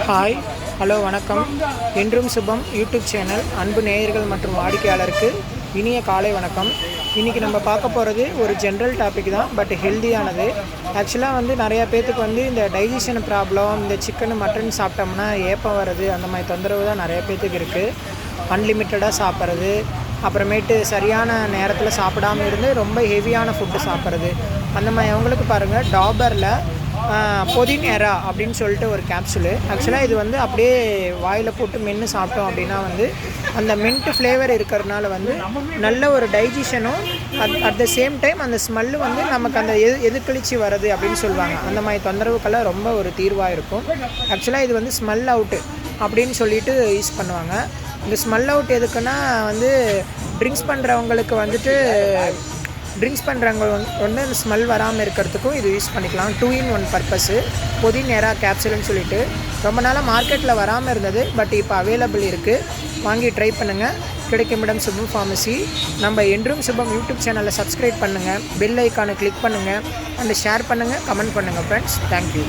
Hi, hello, வணக்கம். என்றும் சுபம் YouTube channel அன்பு நேயர்கள் மற்றும் வாடிக்கையாளருக்கு இனிய காலை வணக்கம். இன்றைக்கி நம்ம பார்க்க போகிறது ஒரு ஜென்ரல் டாபிக் தான், பட் ஹெல்த்தியானது. ஆக்சுவலாக நிறையா பேர்த்துக்கு இந்த டைஜஷன் ப்ராப்ளம், இந்த சிக்கன் மட்டன் சாப்பிட்டோம்னா ஏப்பம் வர்றது, அந்த மாதிரி தொந்தரவு தான் நிறைய பேர்த்துக்கு இருக்குது. அன்லிமிட்டடாக சாப்பிட்றது, அப்புறமேட்டு சரியான நேரத்தில் சாப்பிடாமல் இருந்து ரொம்ப ஹெவியான ஃபுட்டு சாப்பிட்றது, அந்த மாதிரி அவங்களுக்கு பாருங்கள் டாபரில் புதினேரா அப்படின்னு சொல்லிட்டு ஒரு கேப்சூலு. ஆக்சுவலாக இது அப்படியே வாயில் போட்டு மென்று சாப்பிட்டோம் அப்படின்னா அந்த மின்ட் ஃப்ளேவர் இருக்கிறதுனால நல்ல ஒரு டைஜஷனும் அட் த சேம் டைம் அந்த ஸ்மெல்லு நமக்கு அந்த எதிர்கழிச்சு வருது அப்படின்னு சொல்லுவாங்க. அந்த மாதிரி தொந்தரவுக்கெல்லாம் ரொம்ப ஒரு தீர்வாக இருக்கும். ஆக்சுவலாக இது ஸ்மெல் அவுட்டு அப்படின்னு சொல்லிட்டு யூஸ் பண்ணுவாங்க. இந்த ஸ்மெல் அவுட் எதுக்குன்னா ட்ரிங்க்ஸ் பண்ணுறவங்களுக்கு ட்ரிங்க்ஸ் பண்ணுறவங்க அந்த ஸ்மெல் வராமல் இருக்கிறதுக்கும் இது யூஸ் பண்ணிக்கலாம். 2-in-1 பர்பஸ்ஸு புதினேரா கேப்சூல்னு சொல்லிட்டு ரொம்ப நாளாக மார்க்கெட்டில் வராமல் இருந்தது, பட் இப்போ அவைலபிள் இருக்குது. வாங்கி ட்ரை பண்ணுங்கள். கிடைக்கும் இடம் சுபம் ஃபார்மசி. நம்ம என்றும் சுபம் யூடியூப் சேனலை சப்ஸ்கிரைப் பண்ணுங்கள், பெல் ஐக்கானை கிளிக் பண்ணுங்கள், அண்ட் ஷேர் பண்ணுங்கள், கமெண்ட் பண்ணுங்கள் ஃப்ரெண்ட்ஸ். தேங்க்யூ.